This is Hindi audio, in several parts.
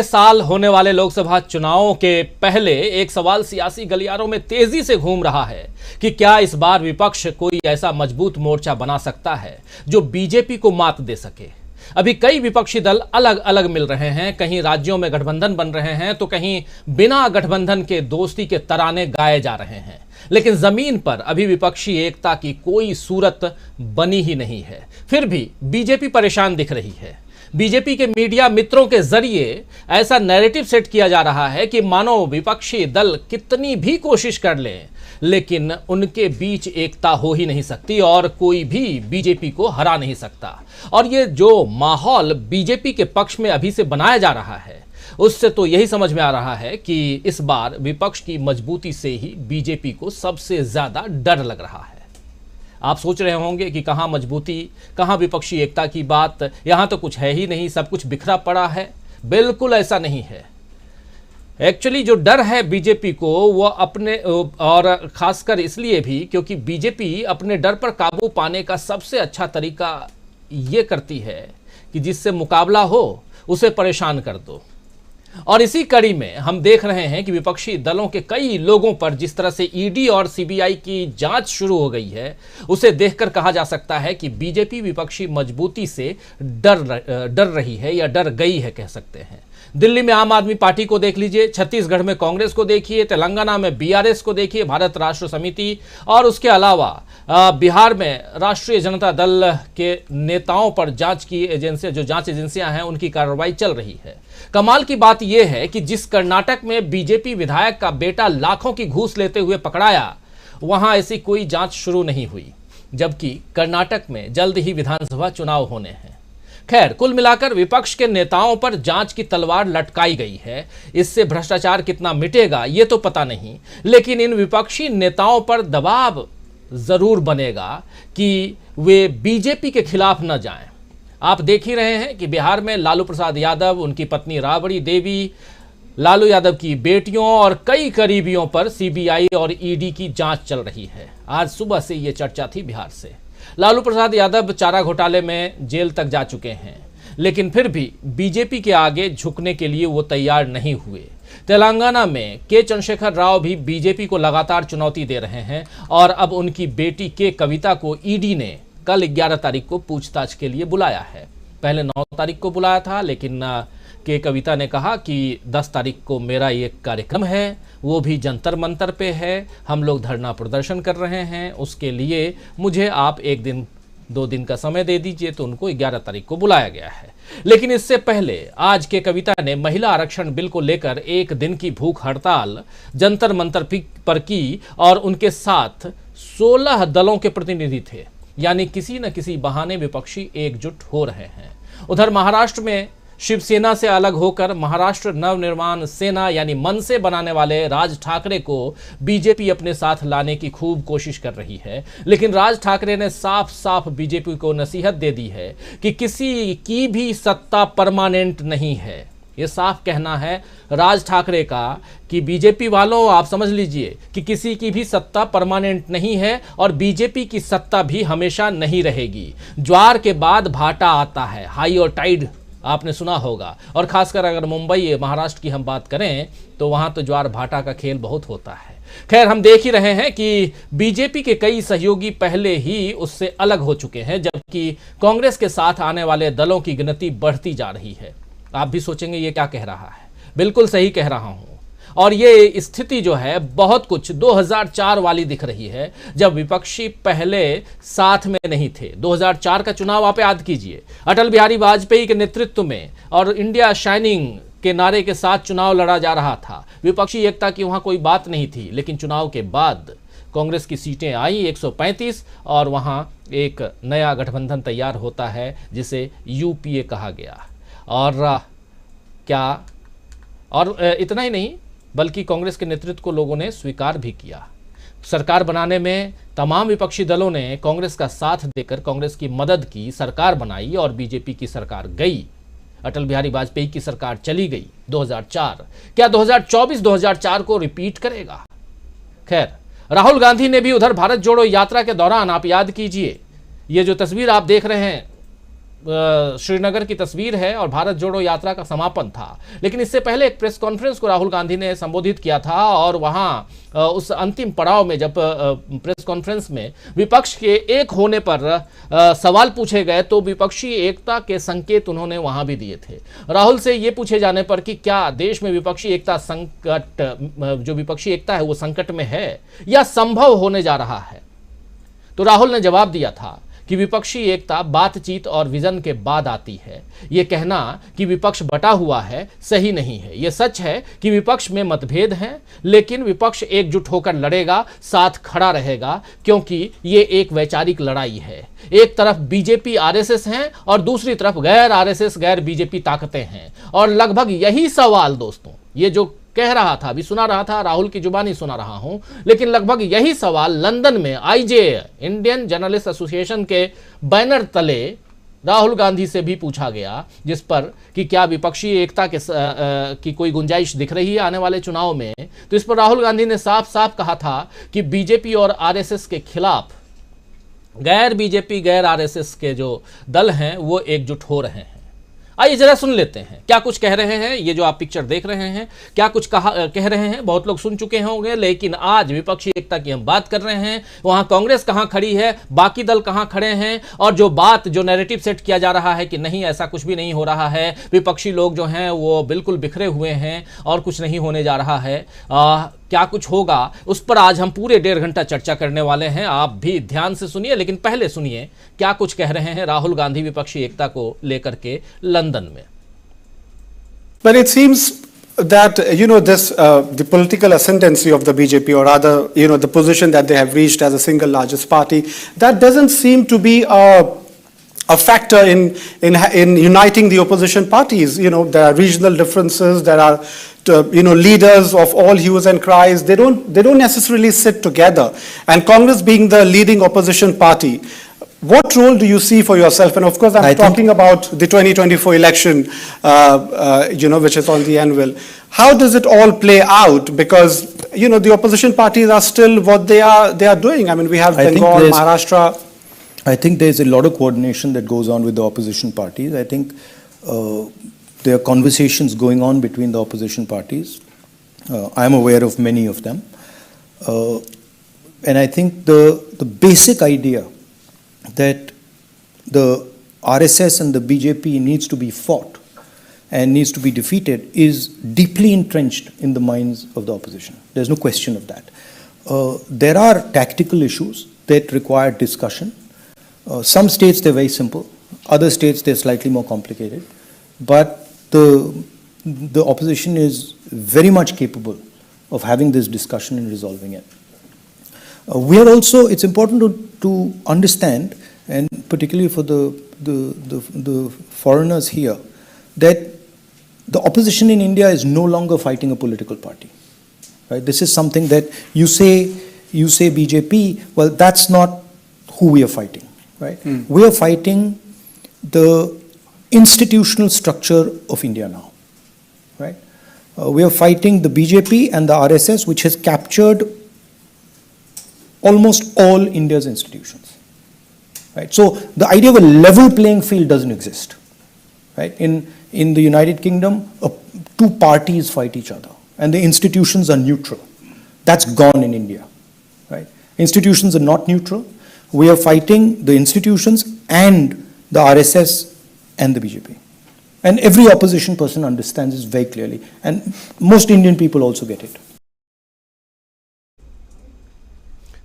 साल होने वाले लोकसभा चुनावों के पहले एक सवाल सियासी गलियारों में तेजी से घूम रहा है कि क्या इस बार विपक्ष कोई ऐसा मजबूत मोर्चा बना सकता है जो बीजेपी को मात दे सके। अभी कई विपक्षी दल अलग अलग मिल रहे हैं, कहीं राज्यों में गठबंधन बन रहे हैं तो कहीं बिना गठबंधन के दोस्ती के तराने गाए जा रहे हैं, लेकिन जमीन पर अभी विपक्षी एकता की कोई सूरत बनी ही नहीं है। फिर भी बीजेपी परेशान दिख रही है। बीजेपी के मीडिया मित्रों के जरिए ऐसा नैरेटिव सेट किया जा रहा है कि मानो विपक्षी दल कितनी भी कोशिश कर लें लेकिन उनके बीच एकता हो ही नहीं सकती और कोई भी बीजेपी को हरा नहीं सकता। और ये जो माहौल बीजेपी के पक्ष में अभी से बनाया जा रहा है उससे तो यही समझ में आ रहा है कि इस बार विपक्ष की मजबूती से ही बीजेपी को सबसे ज्यादा डर लग रहा है। आप सोच रहे होंगे कि कहां मजबूती, कहां विपक्षी एकता की बात, यहां तो कुछ है ही नहीं, सब कुछ बिखरा पड़ा है। बिल्कुल ऐसा नहीं है। एक्चुअली जो डर है बीजेपी को वो अपने, और खासकर इसलिए भी क्योंकि बीजेपी अपने डर पर काबू पाने का सबसे अच्छा तरीका ये करती है कि जिससे मुकाबला हो उसे परेशान कर दो। और इसी कड़ी में हम देख रहे हैं कि विपक्षी दलों के कई लोगों पर जिस तरह से ईडी और सीबीआई की जांच शुरू हो गई है उसे देखकर कहा जा सकता है कि बीजेपी विपक्षी मजबूती से डर रही है या डर गई है कह सकते हैं। दिल्ली में आम आदमी पार्टी को देख लीजिए, छत्तीसगढ़ में कांग्रेस को देखिए, तेलंगाना में बीआरएस को देखिए, भारत राष्ट्र समिति, और उसके अलावा बिहार में राष्ट्रीय जनता दल के नेताओं पर जांच की एजेंसियां, जो जांच एजेंसियां हैं, उनकी कार्रवाई चल रही है। कमाल की बात यह है कि जिस कर्नाटक में बीजेपी विधायक का बेटा लाखों की घूस लेते हुए पकड़ाया, वहां ऐसी कोई जांच शुरू नहीं हुई, जबकि कर्नाटक में जल्द ही विधानसभा चुनाव होने हैं। खैर, कुल मिलाकर विपक्ष के नेताओं पर जांच की तलवार लटकाई गई है। इससे भ्रष्टाचार कितना मिटेगा ये तो पता नहीं, लेकिन इन विपक्षी नेताओं पर दबाव जरूर बनेगा कि वे बीजेपी के खिलाफ न जाएं। आप देख ही रहे हैं कि बिहार में लालू प्रसाद यादव, उनकी पत्नी राबड़ी देवी, लालू यादव की बेटियों और कई करीबियों पर सीबीआई और ईडी की जांच चल रही है। आज सुबह से ये चर्चा थी बिहार से। लालू प्रसाद यादव चारा घोटाले में जेल तक जा चुके हैं, लेकिन फिर भी बीजेपी के आगे झुकने के लिए वो तैयार नहीं हुए। तेलंगाना में के चंद्रशेखर राव भी बीजेपी को लगातार चुनौती दे रहे हैं और अब उनकी बेटी के कविता को ईडी ने कल 11 तारीख को पूछताछ के लिए बुलाया है। पहले 9 तारीख को बुलाया था, लेकिन के कविता ने कहा कि 10 तारीख को मेरा ये कार्यक्रम है, वो भी जंतर मंतर पे है, हम लोग धरना प्रदर्शन कर रहे हैं, उसके लिए मुझे आप 1 दिन 2 दिन का समय दे दीजिए। तो उनको 11 तारीख को बुलाया गया है। लेकिन इससे पहले आज के कविता ने महिला आरक्षण बिल को लेकर 1 दिन की भूख हड़ताल जंतर मंतर पर की और उनके साथ 16 दलों के प्रतिनिधि थे, यानी किसी न किसी बहाने विपक्षी एकजुट हो रहे हैं। उधर महाराष्ट्र में शिवसेना से अलग होकर महाराष्ट्र नवनिर्माण सेना यानी मनसे बनाने वाले राज ठाकरे को बीजेपी अपने साथ लाने की खूब कोशिश कर रही है, लेकिन राज ठाकरे ने साफ साफ बीजेपी को नसीहत दे दी है कि किसी की भी सत्ता परमानेंट नहीं है। ये साफ कहना है राज ठाकरे का कि बीजेपी वालों, आप समझ लीजिए कि किसी की भी सत्ता परमानेंट नहीं है और बीजेपी की सत्ता भी हमेशा नहीं रहेगी। ज्वार के बाद भाटा आता है, हाई और टाइड आपने सुना होगा। और खासकर अगर मुंबई महाराष्ट्र की हम बात करें तो वहां तो ज्वार भाटा का खेल बहुत होता है। खैर, हम देख ही रहे हैं कि बीजेपी के कई सहयोगी पहले ही उससे अलग हो चुके हैं, जबकि कांग्रेस के साथ आने वाले दलों की गिनती बढ़ती जा रही है। आप भी सोचेंगे ये क्या कह रहा है। बिल्कुल सही कह रहा हूं। और ये स्थिति जो है बहुत कुछ 2004 वाली दिख रही है, जब विपक्षी पहले साथ में नहीं थे। 2004 का चुनाव आप याद कीजिए, अटल बिहारी वाजपेयी के नेतृत्व में और इंडिया शाइनिंग के नारे के साथ चुनाव लड़ा जा रहा था। विपक्षी एकता की वहां कोई बात नहीं थी, लेकिन चुनाव के बाद कांग्रेस की सीटें आई 135 और वहां एक नया गठबंधन तैयार होता है जिसे यूपीए कहा गया। और इतना ही नहीं बल्कि कांग्रेस के नेतृत्व को लोगों ने स्वीकार भी किया। सरकार बनाने में तमाम विपक्षी दलों ने कांग्रेस का साथ देकर कांग्रेस की मदद की, सरकार बनाई और बीजेपी की सरकार गई। अटल बिहारी वाजपेयी की सरकार चली गई 2004। क्या 2024 2004 को रिपीट करेगा? खैर, राहुल गांधी ने भी उधर भारत जोड़ो यात्रा के दौरान, आप याद कीजिए, ये जो तस्वीर आप देख रहे हैं श्रीनगर की तस्वीर है और भारत जोड़ो यात्रा का समापन था। लेकिन इससे पहले एक प्रेस कॉन्फ्रेंस को राहुल गांधी ने संबोधित किया था और वहां उस अंतिम पड़ाव में जब प्रेस कॉन्फ्रेंस में विपक्ष के एक होने पर सवाल पूछे गए तो विपक्षी एकता के संकेत उन्होंने वहां भी दिए थे। राहुल से ये पूछे जाने पर कि क्या देश में विपक्षी एकता जो विपक्षी एकता है वो संकट में है या संभव होने जा रहा है, तो राहुल ने जवाब दिया था कि विपक्षी एकता बातचीत और विजन के बाद आती है। ये कहना कि विपक्ष बटा हुआ है सही नहीं है। ये सच है कि विपक्ष में मतभेद हैं, लेकिन विपक्ष एकजुट होकर लड़ेगा, साथ खड़ा रहेगा, क्योंकि ये एक वैचारिक लड़ाई है। एक तरफ बीजेपी आरएसएस हैं और दूसरी तरफ गैर आरएसएस गैर बीजेपी ताकतें हैं। और लगभग यही सवाल दोस्तों, ये जो कह रहा था, अभी सुना रहा था, राहुल की जुबानी सुना रहा हूं, लेकिन लगभग यही सवाल लंदन में आईजे इंडियन जर्नलिस्ट एसोसिएशन के बैनर तले राहुल गांधी से भी पूछा गया, जिस पर कि क्या विपक्षी एकता की कोई गुंजाइश दिख रही है आने वाले चुनाव में। तो इस पर राहुल गांधी ने साफ साफ कहा था कि बीजेपी और आरएसएस के खिलाफ गैर बीजेपी गैर आरएसएस के जो दल हैं वो एकजुट हो रहे हैं। आइए जरा सुन लेते हैं क्या कुछ कह रहे हैं। ये जो आप पिक्चर देख रहे हैं क्या कुछ कह रहे हैं, बहुत लोग सुन चुके होंगे, लेकिन आज विपक्षी एकता की हम बात कर रहे हैं। वहां कांग्रेस कहां खड़ी है, बाकी दल कहां खड़े हैं, और जो नैरेटिव सेट किया जा रहा है कि नहीं ऐसा कुछ भी नहीं हो रहा है, विपक्षी लोग जो हैं वो बिल्कुल बिखरे हुए हैं और कुछ नहीं होने जा रहा है, क्या कुछ होगा, उस पर आज हम पूरे 1.5 घंटा चर्चा करने वाले हैं। आप भी ध्यान से सुनिए, लेकिन पहले सुनिए क्या कुछ कह रहे हैं राहुल गांधी विपक्षी एकता को लेकर के लंदन में। But it seems that the political ascendancy of the BJP, or rather the position that they have reached as a single largest party, that doesn't seem to be a factor in uniting the opposition parties. There are regional differences. There are leaders of all hues and cries. They don't necessarily sit together. And Congress being the leading opposition party, what role do you see for yourself? And of course, I'm talking about the 2024 election, which is on the anvil. How does it all play out? Because the opposition parties are still what they are doing. I mean, we have Bengal, Maharashtra. I think there's a lot of coordination that goes on with the opposition parties. I think there are conversations going on between the opposition parties. I'm aware of many of them. And I think the basic idea that the RSS and the BJP needs to be fought and needs to be defeated is deeply entrenched in the minds of the opposition. There's no question of that. There are tactical issues that require discussion. Some states they're very simple, other states they're slightly more complicated, but the opposition is very much capable of having this discussion and resolving it. We are also, it's important to understand, and particularly for the foreigners here, that the opposition in India is no longer fighting a political party. Right? This is something that you say BJP, well, that's not who we are fighting. Right? We are fighting the institutional structure of India now. Right? We are fighting the BJP and the RSS, which has captured almost all India's institutions. Right? So the idea of a level playing field doesn't exist. Right? In the United Kingdom, two parties fight each other, and the institutions are neutral. That's gone in India. Right? Institutions are not neutral. We are fighting the institutions and the RSS and the BJP. And every opposition person understands this very clearly. And most Indian people also get it.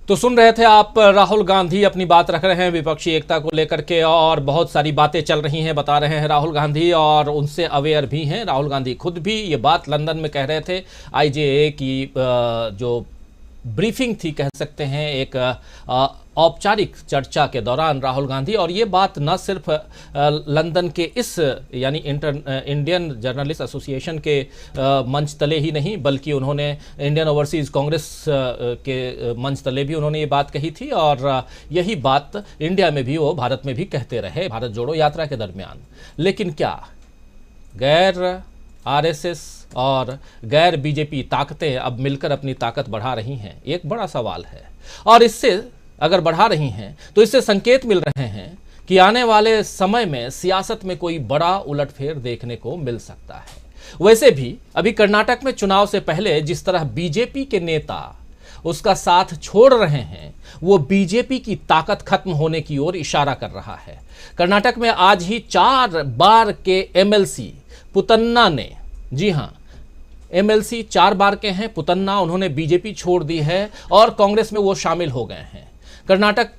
तो सुन रहे थे आप, राहुल गांधी अपनी बात रख रहे हैं विपक्षी एकता को लेकर के, और बहुत सारी बातें चल रही हैं, बता रहे हैं राहुल गांधी, और उनसे अवेयर भी हैं। राहुल गांधी खुद भी ये बात लंदन में कह रहे थे। आईजेए की जो ब्रीफिंग थी कह सकते हैं, एक औपचारिक चर्चा के दौरान राहुल गांधी, और ये बात न सिर्फ लंदन के इस यानी इंडियन जर्नलिस्ट एसोसिएशन के मंच तले ही नहीं, बल्कि उन्होंने इंडियन ओवरसीज़ कांग्रेस के मंच तले भी उन्होंने ये बात कही थी, और यही बात इंडिया में भी वो भारत में भी कहते रहे भारत जोड़ो यात्रा के दरमियान। लेकिन क्या गैर आरएसएस और गैर बीजेपी ताकतें अब मिलकर अपनी ताकत बढ़ा रही हैं? एक बड़ा सवाल है, और इससे अगर बढ़ा रही हैं तो इससे संकेत मिल रहे हैं कि आने वाले समय में सियासत में कोई बड़ा उलटफेर देखने को मिल सकता है। वैसे भी अभी कर्नाटक में चुनाव से पहले जिस तरह बीजेपी के नेता उसका साथ छोड़ रहे हैं, वो बीजेपी की ताकत खत्म होने की ओर इशारा कर रहा है। कर्नाटक में आज ही 4 बार के एमएलसी पुतन्ना ने, जी हां, एमएलसी 4 बार के हैं पुतन्ना, उन्होंने बीजेपी छोड़ दी है और कांग्रेस में वो शामिल हो गए हैं। कर्नाटक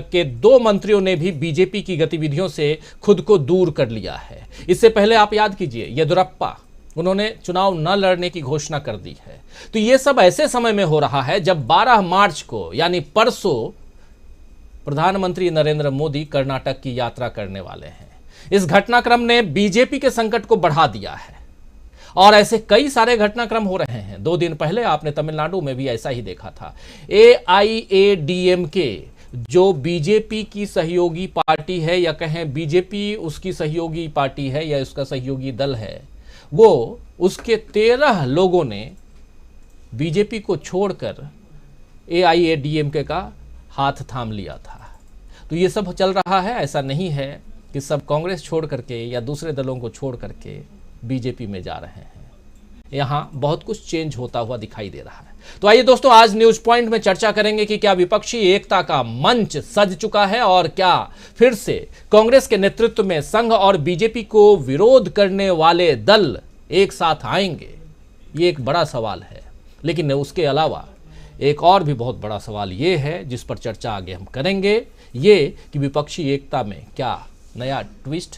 के 2 मंत्रियों ने भी बीजेपी की गतिविधियों से खुद को दूर कर लिया है। इससे पहले आप याद कीजिए, येदियुरप्पा, उन्होंने चुनाव न लड़ने की घोषणा कर दी है। तो ये सब ऐसे समय में हो रहा है जब 12 मार्च को यानी परसों प्रधानमंत्री नरेंद्र मोदी कर्नाटक की यात्रा करने वाले हैं। इस घटनाक्रम ने बीजेपी के संकट को बढ़ा दिया है और ऐसे कई सारे घटनाक्रम हो रहे हैं। 2 दिन पहले आपने तमिलनाडु में भी ऐसा ही देखा था। AIADMK जो बीजेपी की सहयोगी पार्टी है, या कहें बीजेपी उसकी सहयोगी पार्टी है या उसका सहयोगी दल है, वो उसके 13 लोगों ने बीजेपी को छोड़कर AIADMK का हाथ थाम लिया था। तो ये सब चल रहा है। ऐसा नहीं है कि सब कांग्रेस छोड़ करके या दूसरे दलों को छोड़ करके बीजेपी में जा रहे हैं। यहाँ बहुत कुछ चेंज होता हुआ दिखाई दे रहा है। तो आइए दोस्तों, आज न्यूज पॉइंट में चर्चा करेंगे कि क्या विपक्षी एकता का मंच सज चुका है और क्या फिर से कांग्रेस के नेतृत्व में संघ और बीजेपी को विरोध करने वाले दल एक साथ आएंगे। ये एक बड़ा सवाल है, लेकिन उसके अलावा एक और भी बहुत बड़ा सवाल ये है जिस पर चर्चा आगे हम करेंगे, ये कि विपक्षी एकता में क्या नया ट्विस्ट